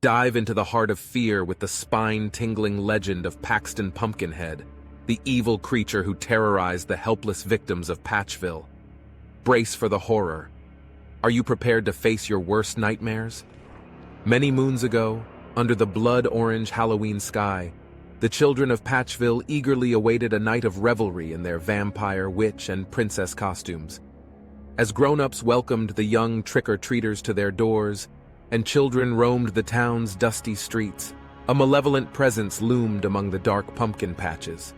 Dive into the heart of fear with the spine-tingling legend of Paxton Pumpkinhead, the evil creature who terrorized the helpless victims of Patchville. Brace for the horror. Are you prepared to face your worst nightmares? Many moons ago, under the blood-orange Halloween sky, the children of Patchville eagerly awaited a night of revelry in their vampire, witch, and princess costumes. As grown-ups welcomed the young trick-or-treaters to their doors, and children roamed the town's dusty streets, a malevolent presence loomed among the dark pumpkin patches.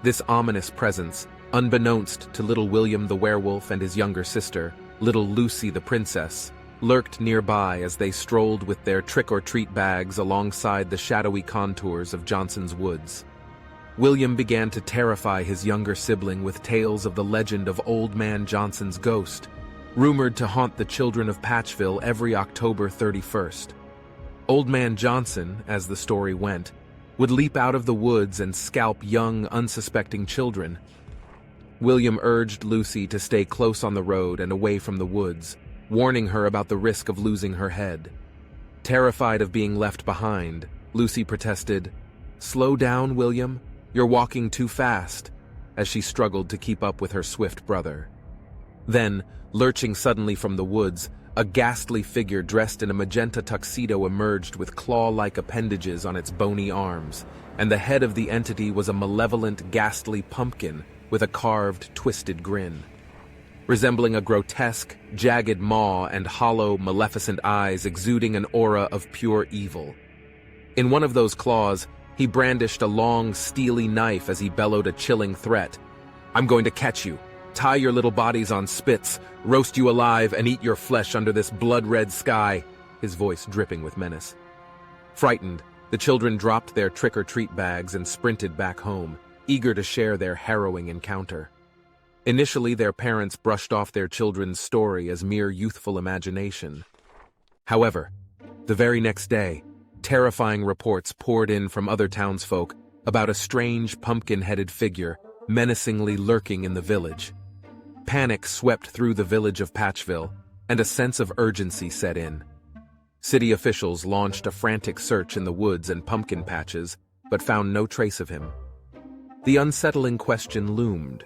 This ominous presence, unbeknownst to little William the werewolf and his younger sister, little Lucy the princess, lurked nearby as they strolled with their trick-or-treat bags alongside the shadowy contours of Johnson's Woods. William began to terrify his younger sibling with tales of the legend of Old Man Johnson's ghost, rumored to haunt the children of Patchville every October 31st. Old Man Johnson, as the story went, would leap out of the woods and scalp young, unsuspecting children. William urged Lucy to stay close on the road and away from the woods, warning her about the risk of losing her head. Terrified of being left behind, Lucy protested, "Slow down, William. You're walking too fast," as she struggled to keep up with her swift brother. Then, lurching suddenly from the woods, a ghastly figure dressed in a magenta tuxedo emerged with claw-like appendages on its bony arms, and the head of the entity was a malevolent, ghastly pumpkin with a carved, twisted grin. Resembling a grotesque, jagged maw and hollow, maleficent eyes exuding an aura of pure evil. In one of those claws, he brandished a long, steely knife as he bellowed a chilling threat. "I'm going to catch you, tie your little bodies on spits, roast you alive, and eat your flesh under this blood-red sky," his voice dripping with menace. Frightened, the children dropped their trick-or-treat bags and sprinted back home, eager to share their harrowing encounter. Initially, their parents brushed off their children's story as mere youthful imagination. However, the very next day, terrifying reports poured in from other townsfolk about a strange pumpkin-headed figure menacingly lurking in the village. Panic swept through the village of Patchville, and a sense of urgency set in. City officials launched a frantic search in the woods and pumpkin patches, but found no trace of him. The unsettling question loomed.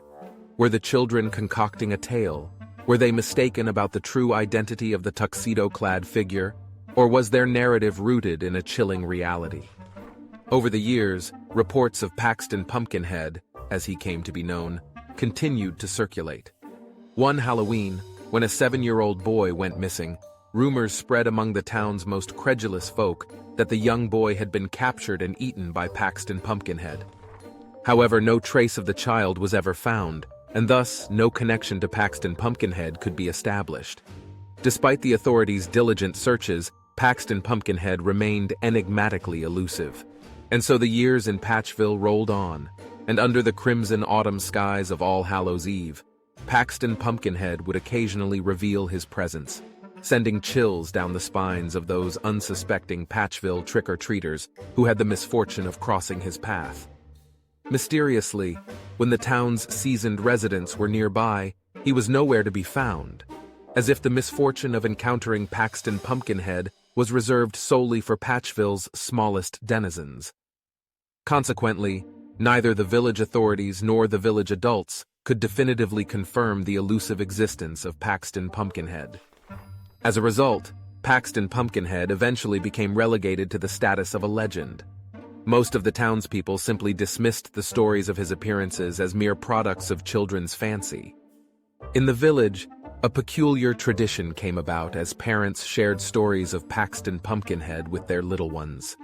Were the children concocting a tale? Were they mistaken about the true identity of the tuxedo-clad figure? Or was their narrative rooted in a chilling reality? Over the years, reports of Paxton Pumpkinhead, as he came to be known, continued to circulate. One Halloween, when a 7-year-old boy went missing, rumors spread among the town's most credulous folk that the young boy had been captured and eaten by Paxton Pumpkinhead. However, no trace of the child was ever found, and thus no connection to Paxton Pumpkinhead could be established. Despite the authorities' diligent searches, Paxton Pumpkinhead remained enigmatically elusive. And so the years in Patchville rolled on, and under the crimson autumn skies of All Hallows' Eve, Paxton Pumpkinhead would occasionally reveal his presence, sending chills down the spines of those unsuspecting Patchville trick-or-treaters who had the misfortune of crossing his path. Mysteriously, when the town's seasoned residents were nearby, he was nowhere to be found, as if the misfortune of encountering Paxton Pumpkinhead was reserved solely for Patchville's smallest denizens. Consequently, neither the village authorities nor the village adults could definitively confirm the elusive existence of Paxton Pumpkinhead. As a result, Paxton Pumpkinhead eventually became relegated to the status of a legend. Most of the townspeople simply dismissed the stories of his appearances as mere products of children's fancy. In the village, a peculiar tradition came about as parents shared stories of Paxton Pumpkinhead with their little ones.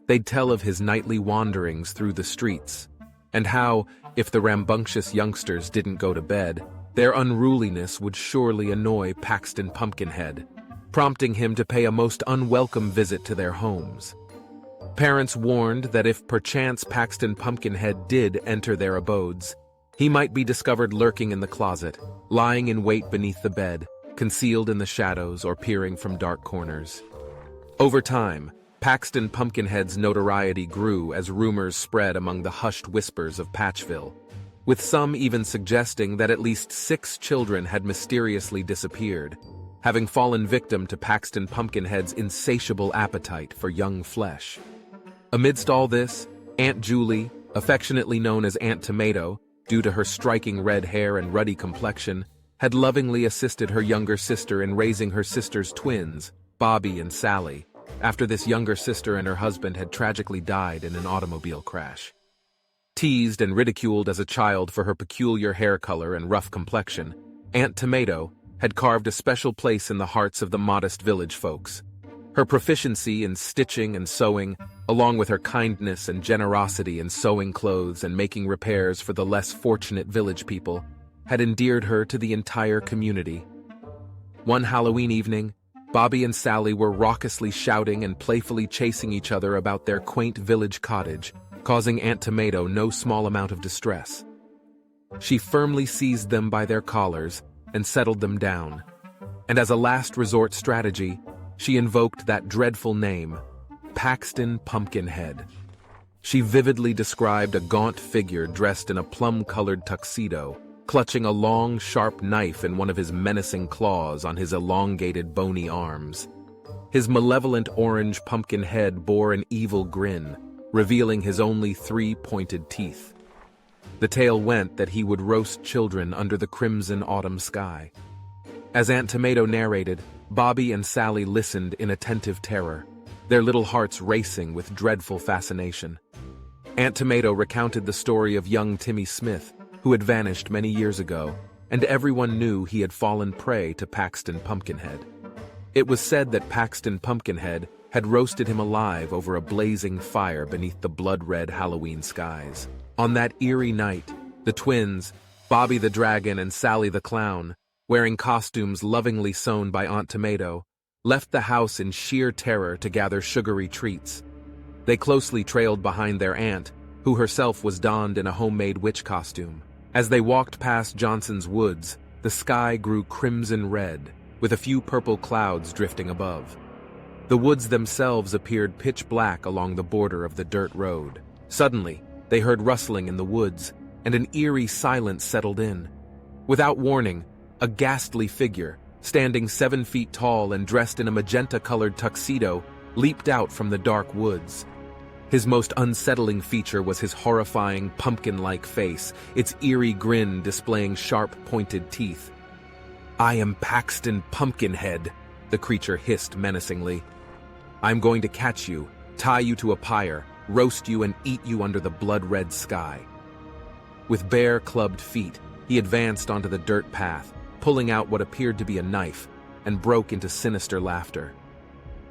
They'd tell of his nightly wanderings through the streets, and how, if the rambunctious youngsters didn't go to bed, their unruliness would surely annoy Paxton Pumpkinhead, prompting him to pay a most unwelcome visit to their homes. Parents warned that if perchance Paxton Pumpkinhead did enter their abodes, he might be discovered lurking in the closet, lying in wait beneath the bed, concealed in the shadows or peering from dark corners. Over time, Paxton Pumpkinhead's notoriety grew as rumors spread among the hushed whispers of Patchville, with some even suggesting that at least 6 children had mysteriously disappeared, having fallen victim to Paxton Pumpkinhead's insatiable appetite for young flesh. Amidst all this, Aunt Julie, affectionately known as Aunt Tomato, due to her striking red hair and ruddy complexion, had lovingly assisted her younger sister in raising her sister's twins, Bobby and Sally, after this younger sister and her husband had tragically died in an automobile crash. Teased and ridiculed as a child for her peculiar hair color and rough complexion, Aunt Tomato had carved a special place in the hearts of the modest village folks. Her proficiency in stitching and sewing, along with her kindness and generosity in sewing clothes and making repairs for the less fortunate village people, had endeared her to the entire community. One Halloween evening, Bobby and Sally were raucously shouting and playfully chasing each other about their quaint village cottage, causing Aunt Tomato no small amount of distress. She firmly seized them by their collars and settled them down, and as a last resort strategy, she invoked that dreadful name, Paxton Pumpkinhead. She vividly described a gaunt figure dressed in a plum-colored tuxedo, clutching a long, sharp knife in one of his menacing claws on his elongated, bony arms. His malevolent orange pumpkin head bore an evil grin, revealing his only 3 pointed teeth. The tale went that he would roast children under the crimson autumn sky. As Aunt Tomato narrated, Bobby and Sally listened in attentive terror, their little hearts racing with dreadful fascination. Aunt Tomato recounted the story of young Timmy Smith, who had vanished many years ago, and everyone knew he had fallen prey to Paxton Pumpkinhead. It was said that Paxton Pumpkinhead had roasted him alive over a blazing fire beneath the blood-red Halloween skies. On that eerie night, the twins, Bobby the Dragon and Sally the Clown, wearing costumes lovingly sewn by Aunt Tomato, left the house in sheer terror to gather sugary treats. They closely trailed behind their aunt, who herself was donned in a homemade witch costume. As they walked past Johnson's woods, the sky grew crimson red, with a few purple clouds drifting above. The woods themselves appeared pitch black along the border of the dirt road. Suddenly, they heard rustling in the woods, and an eerie silence settled in. Without warning, a ghastly figure, standing 7 feet tall and dressed in a magenta-colored tuxedo, leaped out from the dark woods. His most unsettling feature was his horrifying, pumpkin-like face, its eerie grin displaying sharp, pointed teeth. "I am Paxton Pumpkinhead," the creature hissed menacingly. "I'm going to catch you, tie you to a pyre, roast you and eat you under the blood-red sky." With bare, clubbed feet, he advanced onto the dirt path, pulling out what appeared to be a knife, and broke into sinister laughter.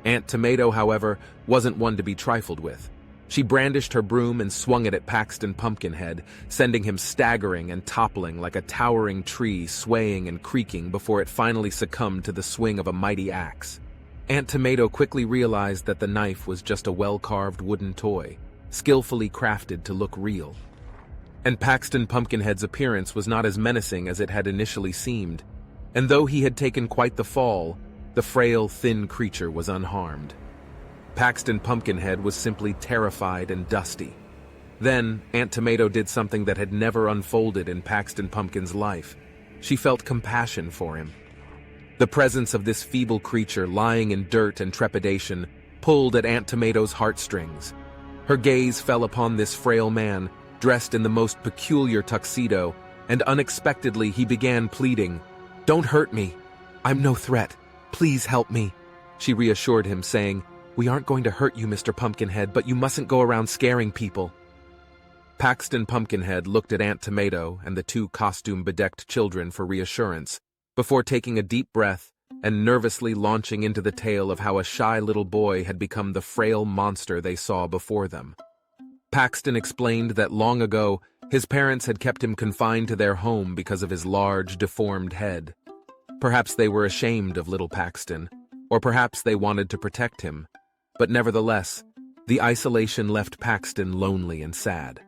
Aunt Tomato, however, wasn't one to be trifled with. She brandished her broom and swung it at Paxton Pumpkinhead, sending him staggering and toppling like a towering tree, swaying and creaking before it finally succumbed to the swing of a mighty axe. Aunt Tomato quickly realized that the knife was just a well-carved wooden toy, skillfully crafted to look real. And Paxton Pumpkinhead's appearance was not as menacing as it had initially seemed, and though he had taken quite the fall, the frail, thin creature was unharmed. Paxton Pumpkinhead was simply terrified and dusty. Then, Aunt Tomato did something that had never unfolded in Paxton Pumpkin's life. She felt compassion for him. The presence of this feeble creature lying in dirt and trepidation pulled at Aunt Tomato's heartstrings. Her gaze fell upon this frail man, dressed in the most peculiar tuxedo, and unexpectedly he began pleading, "Don't hurt me. I'm no threat. Please help me." She reassured him, saying, "We aren't going to hurt you, Mr. Pumpkinhead, but you mustn't go around scaring people." Paxton Pumpkinhead looked at Aunt Tomato and the 2 costume-bedecked children for reassurance, before taking a deep breath and nervously launching into the tale of how a shy little boy had become the frail monster they saw before them. Paxton explained that long ago, his parents had kept him confined to their home because of his large, deformed head. Perhaps they were ashamed of little Paxton, or perhaps they wanted to protect him, but nevertheless, the isolation left Paxton lonely and sad.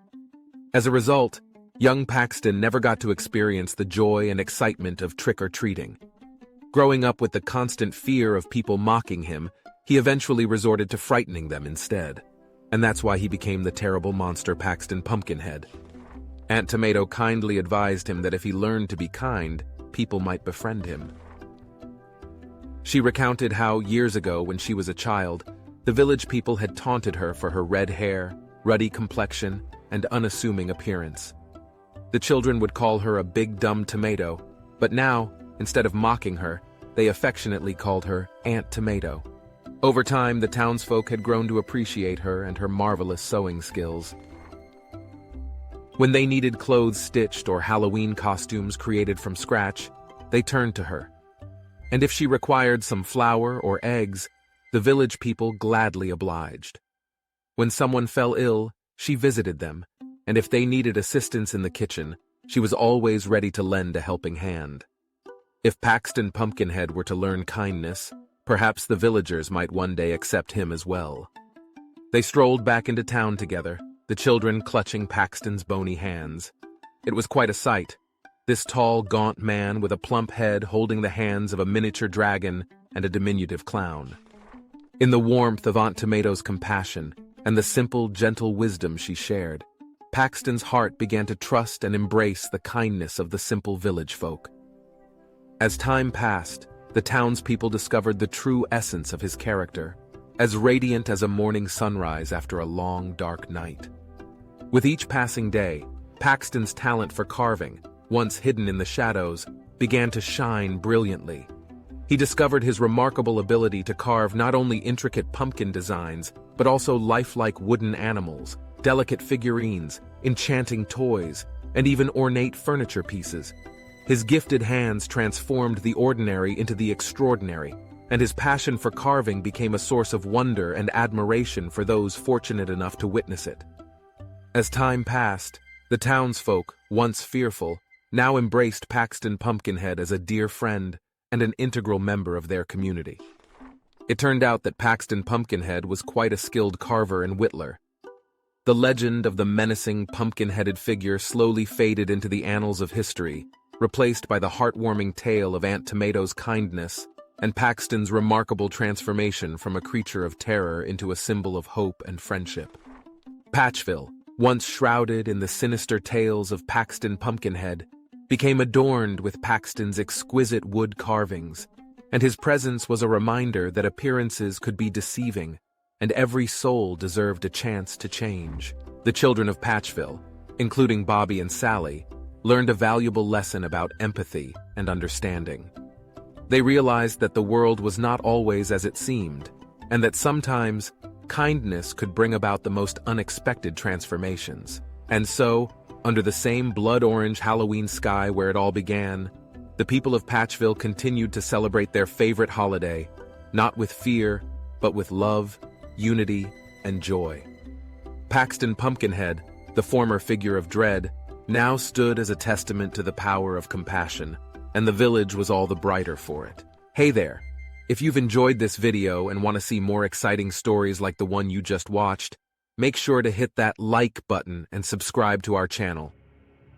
As a result, young Paxton never got to experience the joy and excitement of trick-or-treating. Growing up with the constant fear of people mocking him, he eventually resorted to frightening them instead. And that's why he became the terrible monster Paxton Pumpkinhead. Aunt Tomato kindly advised him that if he learned to be kind, people might befriend him. She recounted how, years ago when she was a child, the village people had taunted her for her red hair, ruddy complexion, and unassuming appearance. The children would call her a big dumb tomato, but now, instead of mocking her, they affectionately called her Aunt Tomato. Over time, the townsfolk had grown to appreciate her and her marvelous sewing skills. When they needed clothes stitched or Halloween costumes created from scratch, they turned to her. And if she required some flour or eggs, the village people gladly obliged. When someone fell ill, she visited them, and if they needed assistance in the kitchen, she was always ready to lend a helping hand. If Paxton Pumpkinhead were to learn kindness, perhaps the villagers might one day accept him as well. They strolled back into town together, the children clutching Paxton's bony hands. It was quite a sight. This tall, gaunt man with a plump head holding the hands of a miniature dragon and a diminutive clown. In the warmth of Aunt Tomato's compassion and the simple, gentle wisdom she shared, Paxton's heart began to trust and embrace the kindness of the simple village folk. As time passed, the townspeople discovered the true essence of his character, as radiant as a morning sunrise after a long, dark night. With each passing day, Paxton's talent for carving, once hidden in the shadows, began to shine brilliantly. He discovered his remarkable ability to carve not only intricate pumpkin designs, but also lifelike wooden animals, delicate figurines, enchanting toys, and even ornate furniture pieces. His gifted hands transformed the ordinary into the extraordinary, and his passion for carving became a source of wonder and admiration for those fortunate enough to witness it. As time passed, the townsfolk, once fearful, now embraced Paxton Pumpkinhead as a dear friend and an integral member of their community. It turned out that Paxton Pumpkinhead was quite a skilled carver and whittler. The legend of the menacing pumpkin-headed figure slowly faded into the annals of history, replaced by the heartwarming tale of Aunt Tomato's kindness and Paxton's remarkable transformation from a creature of terror into a symbol of hope and friendship. Patchville, once shrouded in the sinister tales of Paxton Pumpkinhead, became adorned with Paxton's exquisite wood carvings, and his presence was a reminder that appearances could be deceiving, and every soul deserved a chance to change. The children of Patchville, including Bobby and Sally, learned a valuable lesson about empathy and understanding. They realized that the world was not always as it seemed, and that sometimes kindness could bring about the most unexpected transformations. And so, under the same blood-orange Halloween sky where it all began, the people of Patchville continued to celebrate their favorite holiday, not with fear, but with love, unity, and joy. Paxton Pumpkinhead, the former figure of dread, now stood as a testament to the power of compassion, and the village was all the brighter for it. Hey there! If you've enjoyed this video and want to see more exciting stories like the one you just watched, make sure to hit that like button and subscribe to our channel.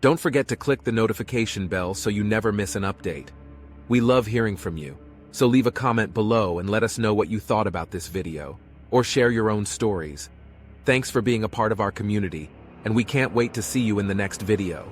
Don't forget to click the notification bell so you never miss an update. We love hearing from you, so leave a comment below and let us know what you thought about this video, or share your own stories. Thanks for being a part of our community, and we can't wait to see you in the next video.